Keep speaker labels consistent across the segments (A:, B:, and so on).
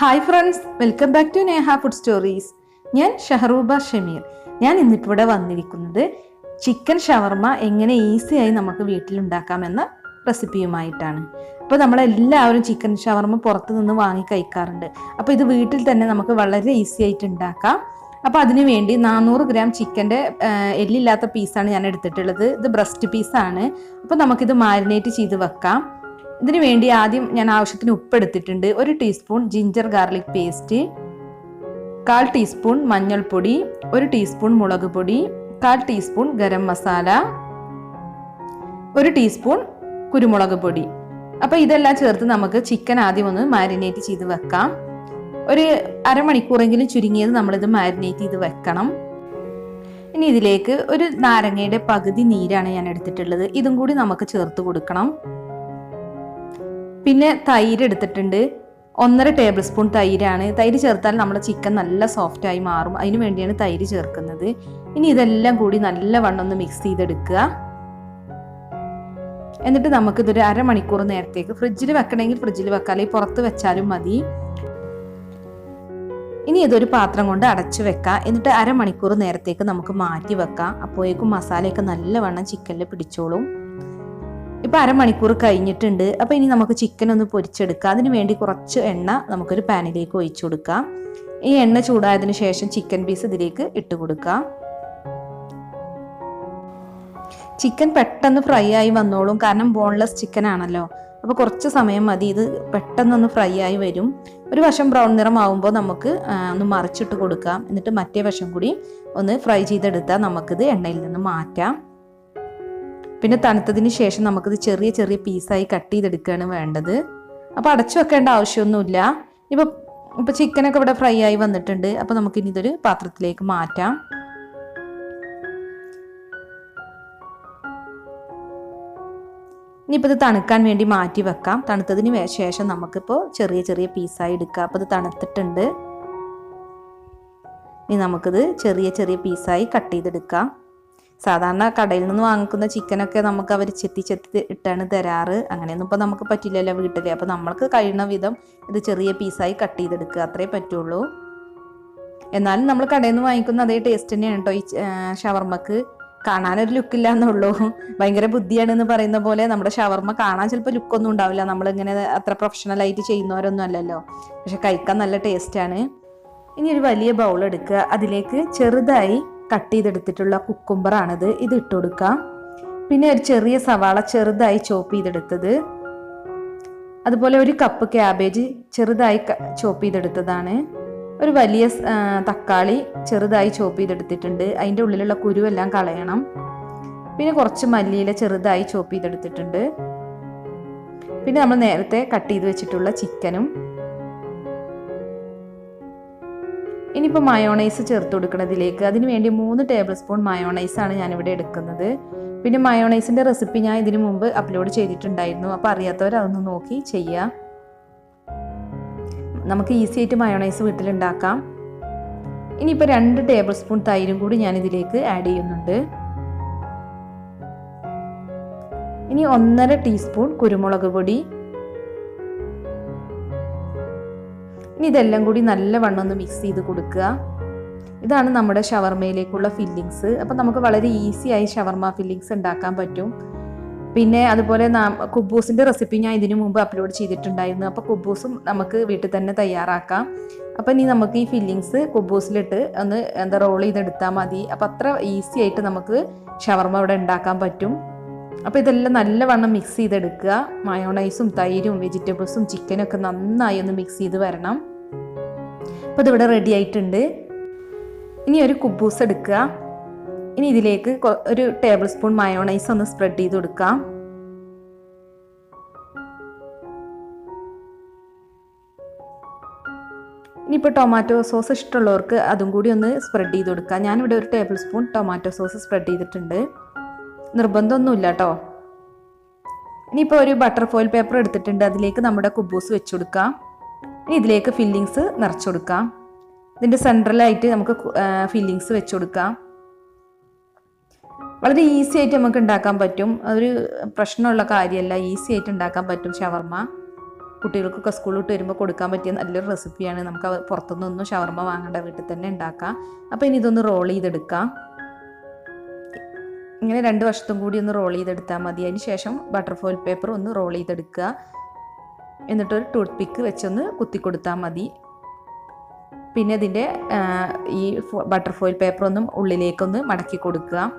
A: Hi friends, welcome back to Neha food stories. ഞാൻ ഷഹറൂബ ഷമീർ. ഞാൻ ഇന്നിവിടെ വന്നിരിക്കുന്നത് ചിക്കൻ ഷവർമ എങ്ങനെ ഈസിയായി നമുക്ക് വീട്ടിലുണ്ടാക്കാമെന്ന റെസിപ്പിയുമായിട്ടാണ്. അപ്പോൾ നമ്മളെല്ലാവരും ചിക്കൻ ഷവർമ പുറത്തു നിന്ന് വാങ്ങി കഴിക്കാറുണ്ട്. അപ്പോൾ ഇത് വീട്ടിൽ തന്നെ നമുക്ക് വളരെ ഈസി ആയിട്ട് ഉണ്ടാക്കാം. അപ്പോൾ അതിനു വേണ്ടി 400 ഗ്രാം ചിക്കൻ്റെ എല്ലില്ലാത്ത പീസാണ് ഞാൻ എടുത്തിട്ടുള്ളത്. ഇത് ബ്രസ്റ്റ് പീസാണ്. അപ്പോൾ നമുക്കിത് മാരിനേറ്റ് ചെയ്ത് വെക്കാം. ഇതിനു വേണ്ടി ആദ്യം ഞാൻ ആവശ്യത്തിന് ഉപ്പ് എടുത്തിട്ടുണ്ട്. 1 teaspoon ginger garlic paste, 1/4 teaspoon മഞ്ഞൾപ്പൊടി, 1 ടീസ്പൂൺ മുളക് പൊടി, 1/4 ടീസ്പൂൺ ഗരം മസാല, 1 ടീസ്പൂൺ കുരുമുളക് പൊടി. അപ്പോൾ ഇതെല്ലാം ചേർത്ത് നമുക്ക് ചിക്കൻ ആദ്യം ഒന്ന് മാരിനേറ്റ് ചെയ്ത് വെക്കാം. ഒരു അരമണിക്കൂറെങ്കിലും ചുരുങ്ങിയത് നമ്മളിത് മാരിനേറ്റ് ചെയ്ത് വെക്കണം. ഇനി ഇതിലേക്ക് ഒരു നാരങ്ങയുടെ പകുതി നീരാണ് ഞാൻ എടുത്തിട്ടുള്ളത്. ഇതും കൂടി നമുക്ക് ചേർത്ത് കൊടുക്കണം. പിന്നെ തൈര് എടുത്തിട്ടുണ്ട്. 1.5 ടേബിൾ സ്പൂൺ തൈരാണ്. തൈര് ചേർത്താൽ നമ്മുടെ ചിക്കൻ നല്ല സോഫ്റ്റ് ആയി മാറും. അതിനു വേണ്ടിയാണ് തൈര് ചേർക്കുന്നത്. ഇനി ഇതെല്ലാം കൂടി നല്ലവണ്ണം ഒന്ന് മിക്സ് ചെയ്തെടുക്കുക. എന്നിട്ട് നമുക്കിതൊരു അരമണിക്കൂർ നേരത്തേക്ക് ഫ്രിഡ്ജിൽ വെക്കണമെങ്കിൽ ഫ്രിഡ്ജിൽ വെക്കാം, അല്ലെങ്കിൽ പുറത്ത് വെച്ചാലും മതി. ഇനി ഇതൊരു പാത്രം കൊണ്ട് അടച്ചു വെക്കാം. എന്നിട്ട് അരമണിക്കൂർ നേരത്തേക്ക് നമുക്ക് മാറ്റി വെക്കാം. അപ്പോഴേക്കും മസാലയൊക്കെ നല്ലവണ്ണം ചിക്കനിൽ പിടിച്ചോളും. ഇപ്പം അരമണിക്കൂർ കഴിഞ്ഞിട്ടുണ്ട്. അപ്പോൾ ഇനി നമുക്ക് ചിക്കൻ ഒന്ന് പൊരിച്ചെടുക്കാം. അതിന് വേണ്ടി കുറച്ച് എണ്ണ നമുക്കൊരു പാനിലേക്ക് ഒഴിച്ചു കൊടുക്കാം. ഈ എണ്ണ ചൂടായതിനു ശേഷം ചിക്കൻ പീസ് ഇതിലേക്ക് ഇട്ട് കൊടുക്കാം. ചിക്കൻ പെട്ടെന്ന് ഫ്രൈ ആയി വന്നോളും, കാരണം ബോൺലെസ് ചിക്കൻ ആണല്ലോ. അപ്പോൾ കുറച്ച് സമയം മതി, ഇത് പെട്ടെന്നൊന്ന് ഫ്രൈ ആയി വരും. ഒരു വശം ബ്രൗൺ നിറമാവുമ്പോൾ നമുക്ക് ഒന്ന് മറിച്ചിട്ട് കൊടുക്കാം. എന്നിട്ട് മറ്റേ വശം കൂടി ഒന്ന് ഫ്രൈ ചെയ്തെടുത്താൽ നമുക്കിത് എണ്ണയിൽ നിന്ന് മാറ്റാം. പിന്നെ തണുത്തതിന് ശേഷം നമുക്കിത് ചെറിയ ചെറിയ പീസായി കട്ട് ചെയ്തെടുക്കുകയാണ് വേണ്ടത്. അപ്പോൾ അടച്ചു വെക്കേണ്ട ആവശ്യമൊന്നുമില്ല. ഇപ്പോൾ ചിക്കനൊക്കെ ഇവിടെ ഫ്രൈ ആയി വന്നിട്ടുണ്ട്. അപ്പോൾ നമുക്കിനി ഇതൊരു പാത്രത്തിലേക്ക് മാറ്റാം. ഇനിയിപ്പോൾ ഇത് തണുക്കാൻ വേണ്ടി മാറ്റി വെക്കാം. തണുത്തതിന് ശേഷം നമുക്കിപ്പോൾ ചെറിയ ചെറിയ പീസായി എടുക്കാം. അപ്പോൾ ഇത് തണുത്തിട്ടുണ്ട്. ഇനി നമുക്കിത് ചെറിയ ചെറിയ പീസായി കട്ട് ചെയ്തെടുക്കാം. സാധാരണ കടയിൽ നിന്ന് വാങ്ങിക്കുന്ന ചിക്കനൊക്കെ നമുക്ക് അവർ ചെത്തി ഇട്ടാണ് തരാറ്. അങ്ങനെയൊന്നും ഇപ്പോൾ നമുക്ക് പറ്റില്ലല്ലോ വീട്ടിൽ. അപ്പോൾ നമ്മൾക്ക് കഴിയുന്ന വിധം ഇത് ചെറിയ പീസായി കട്ട് ചെയ്തെടുക്കുക, അത്രേ പറ്റുള്ളൂ. എന്നാലും നമ്മൾ കടയിൽ നിന്ന് വാങ്ങിക്കുന്ന അതേ ടേസ്റ്റ് തന്നെയാണ് കേട്ടോ ഈ ഷവർമ്മക്ക്. കാണാനൊരു ലുക്കില്ല എന്നുള്ളൂ. ഭയങ്കര ബുദ്ധിയാണെന്ന് പറയുന്ന പോലെ നമ്മുടെ ഷവർമ്മ കാണാൻ ചിലപ്പോൾ ലുക്കൊന്നും ഉണ്ടാവില്ല. നമ്മളിങ്ങനെ അത്ര പ്രൊഫഷണലായിട്ട് ചെയ്യുന്നവരൊന്നും അല്ലല്ലോ. പക്ഷെ കഴിക്കാൻ നല്ല ടേസ്റ്റാണ്. ഇനി ഒരു വലിയ ബൗൾ എടുക്കുക. അതിലേക്ക് ചെറുതായി കട്ട് ചെയ്തെടുത്തിട്ടുള്ള കുക്കുംബറാണിത്. ഇത് ഇട്ട് കൊടുക്കാം. പിന്നെ ഒരു ചെറിയ സവാള ചെറുതായി ചോപ്പ് ചെയ്തെടുത്തത്, അതുപോലെ 1 കപ്പ് ക്യാബേജ് ചെറുതായി ചോപ്പ് ചെയ്തെടുത്തതാണ്. ഒരു വലിയ തക്കാളി ചെറുതായി ചോപ്പ് ചെയ്തെടുത്തിട്ടുണ്ട്. അതിൻ്റെ ഉള്ളിലുള്ള കുരുവെല്ലാം കളയണം. പിന്നെ കുറച്ച് മല്ലിയില ചെറുതായി ചോപ്പ് ചെയ്തെടുത്തിട്ടുണ്ട്. പിന്നെ നമ്മൾ നേരത്തെ കട്ട് ചെയ്ത് വെച്ചിട്ടുള്ള ചിക്കനും. ഇനിയിപ്പോൾ മയോണൈസ് ചേർത്ത് കൊടുക്കണതിലേക്ക്. അതിന് വേണ്ടി 3 ടേബിൾ സ്പൂൺ മയോണൈസാണ് ഞാനിവിടെ എടുക്കുന്നത്. പിന്നെ മയോണൈസിൻ്റെ റെസിപ്പി ഞാൻ ഇതിനു മുമ്പ് അപ്ലോഡ് ചെയ്തിട്ടുണ്ടായിരുന്നു. അപ്പോൾ അറിയാത്തവർ അതൊന്ന് നോക്കി ചെയ്യുക. നമുക്ക് ഈസി ആയിട്ട് മയോണൈസ് വീട്ടിലുണ്ടാക്കാം. ഇനിയിപ്പോൾ 2 ടേബിൾ സ്പൂൺ തൈരും കൂടി ഞാൻ ഇതിലേക്ക് ആഡ് ചെയ്യുന്നുണ്ട്. ഇനി 1.5 ടീസ്പൂൺ കുരുമുളക് പൊടി. ഇനി ഇതെല്ലാം കൂടി നല്ലവണ്ണം ഒന്ന് മിക്സ് ചെയ്ത് കൊടുക്കുക. ഇതാണ് നമ്മുടെ ഷവർമയിലേക്കുള്ള ഫില്ലിങ്സ്. അപ്പം നമുക്ക് വളരെ ഈസി ആയി ഷവർമ ഫില്ലിങ്സ് ഉണ്ടാക്കാൻ പറ്റും. പിന്നെ അതുപോലെ കുബൂസിൻ്റെ റെസിപ്പി ഞാൻ ഇതിനു മുമ്പ് അപ്ലോഡ് ചെയ്തിട്ടുണ്ടായിരുന്നു. അപ്പോൾ കുബൂസും നമുക്ക് വീട്ടിൽ തന്നെ തയ്യാറാക്കാം. അപ്പം ഇനി നമുക്ക് ഈ ഫില്ലിങ്സ് കുബൂസിലിട്ട് ഒന്ന് റോൾ ചെയ്തെടുത്താൽ മതി. അപ്പം അത്ര ഈസി ആയിട്ട് നമുക്ക് ഷവർമ ഇവിടെ ഉണ്ടാക്കാൻ പറ്റും. അപ്പോൾ ഇതെല്ലാം നല്ലവണ്ണം മിക്സ് ചെയ്തെടുക്കുക. മയോണൈസും തൈരും വെജിറ്റബിൾസും ചിക്കനും ഒക്കെ നന്നായി ഒന്ന് മിക്സ് ചെയ്ത് വരണം. അപ്പോൾ ഇതിവിടെ റെഡി ആയിട്ടുണ്ട്. ഇനി ഒരു കുബൂസ് എടുക്കുക. ഇനി ഇതിലേക്ക് 1 ടേബിൾ സ്പൂൺ മയോണൈസ് ഒന്ന് സ്പ്രെഡ് ചെയ്ത് കൊടുക്കാം. ഇനിയിപ്പോൾ ടൊമാറ്റോ സോസ് ഇഷ്ടമുള്ളവർക്ക് അതും കൂടി ഒന്ന് സ്പ്രെഡ് ചെയ്ത് കൊടുക്കാം. ഞാനിവിടെ 1 table spoon tomato sauce spread ചെയ്തിട്ടുണ്ട്. നിർബന്ധമൊന്നുമില്ല കേട്ടോ. ഇനിയിപ്പോൾ ഒരു ബട്ടർ ഫോയിൽ പേപ്പർ എടുത്തിട്ടുണ്ട്. അതിലേക്ക് നമ്മുടെ കുബൂസ് വെച്ച് കൊടുക്കാം. ഇനി ഇതിലേക്ക് ഫില്ലിങ്സ് നിറച്ചു കൊടുക്കാം. ഇതിൻ്റെ സെൻട്രലായിട്ട് നമുക്ക് ഫില്ലിങ്സ് വെച്ച് കൊടുക്കാം. വളരെ ഈസി ആയിട്ട് നമുക്ക് ഉണ്ടാക്കാൻ പറ്റും. ഒരു പ്രശ്നമുള്ള കാര്യമല്ല, ഈസി ആയിട്ട് ഉണ്ടാക്കാൻ പറ്റും ഷവർമ. കുട്ടികൾക്കൊക്കെ സ്കൂളിൽ വിട്ട് വരുമ്പോൾ കൊടുക്കാൻ പറ്റിയ നല്ലൊരു റെസിപ്പിയാണ്. നമുക്ക് പുറത്തുനിന്നൊന്നും ഷവർമ്മ വാങ്ങേണ്ട, വീട്ടിൽ തന്നെ ഉണ്ടാക്കാം. അപ്പോൾ ഇനി ഇതൊന്ന് റോൾ ചെയ്തെടുക്കാം. ഇങ്ങനെ 2 വശത്തും കൂടി ഒന്ന് റോൾ ചെയ്തെടുത്താൽ മതി. അതിന് ശേഷം ബട്ടർ ഫോയിൽ പേപ്പർ ഒന്ന് റോൾ ചെയ്തെടുക്കുക. എന്നിട്ടൊരു ടൂത്ത് പിക്ക് വെച്ചൊന്ന് കുത്തി കൊടുത്താൽ മതി. പിന്നെ ഇതിൻ്റെ ഈ ബട്ടർ ഫോയിൽ പേപ്പർ ഒന്നും ഉള്ളിലേക്കൊന്ന് മടക്കി കൊടുക്കുക.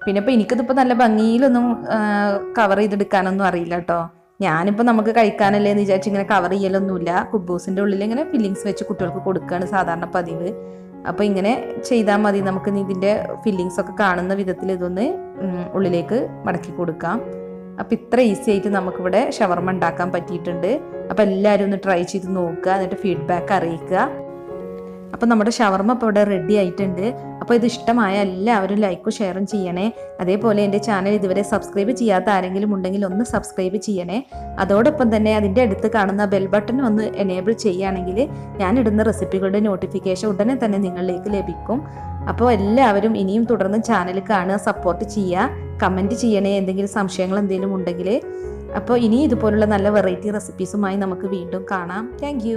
A: പിന്നെ ഇപ്പോൾ എനിക്കിതിപ്പോൾ നല്ല ഭംഗിയിലൊന്നും കവർ ചെയ്തെടുക്കാനൊന്നും അറിയില്ല കേട്ടോ. ഞാനിപ്പോൾ നമുക്ക് കഴിക്കാനല്ലേ എന്ന് വിചാരിച്ച് ഇങ്ങനെ കവർ ചെയ്യലൊന്നുമില്ല. കുബൂസിൻ്റെ ഉള്ളിൽ ഇങ്ങനെ ഫില്ലിങ്സ് വെച്ച് കുട്ടികൾക്ക് കൊടുക്കുകയാണ് സാധാരണ പതിവ്. അപ്പോൾ ഇങ്ങനെ ചെയ്താൽ മതി. നമുക്ക് ഇതിൻ്റെ ഫില്ലിങ്സ് ഒക്കെ കാണുന്ന വിധത്തിൽ ഇതൊന്ന് ഉള്ളിലേക്ക് മടക്കി കൊടുക്കാം. അപ്പോൾ ഇത്ര ഈസി ആയിട്ട് നമുക്കിവിടെ ഷവർമ്മ ഉണ്ടാക്കാൻ പറ്റിയിട്ടുണ്ട്. അപ്പോൾ എല്ലാവരും ഒന്ന് ട്രൈ ചെയ്ത് നോക്കുക, എന്നിട്ട് ഫീഡ്ബാക്ക് അറിയിക്കുക. അപ്പോൾ നമ്മുടെ ഷവർമ്മ ഇപ്പോൾ ഇവിടെ റെഡി ആയിട്ടുണ്ട്. അപ്പോൾ ഇത് ഇഷ്ടമായ എല്ലാവരും ലൈക്കും ഷെയറും ചെയ്യണേ. അതേപോലെ എൻ്റെ ചാനൽ ഇതുവരെ സബ്സ്ക്രൈബ് ചെയ്യാത്ത ആരെങ്കിലും ഉണ്ടെങ്കിൽ ഒന്ന് സബ്സ്ക്രൈബ് ചെയ്യണേ. അതോടൊപ്പം തന്നെ അതിൻ്റെ അടുത്ത് കാണുന്ന ബെൽ ബട്ടൺ ഒന്ന് എനേബിൾ ചെയ്യുകയാണെങ്കിൽ ഞാനിടുന്ന റെസിപ്പികളുടെ നോട്ടിഫിക്കേഷൻ ഉടനെ തന്നെ നിങ്ങളിലേക്ക് ലഭിക്കും. അപ്പോൾ എല്ലാവരും ഇനിയും തുടർന്ന് ചാനൽ കാണുക, സപ്പോർട്ട് ചെയ്യുക, കമൻറ്റ് ചെയ്യണേ എന്തെങ്കിലും സംശയങ്ങൾ എന്തെങ്കിലും ഉണ്ടെങ്കിൽ. അപ്പോൾ ഇനി ഇതുപോലുള്ള നല്ല വെറൈറ്റി റെസിപ്പീസുമായി നമുക്ക് വീണ്ടും കാണാം. താങ്ക്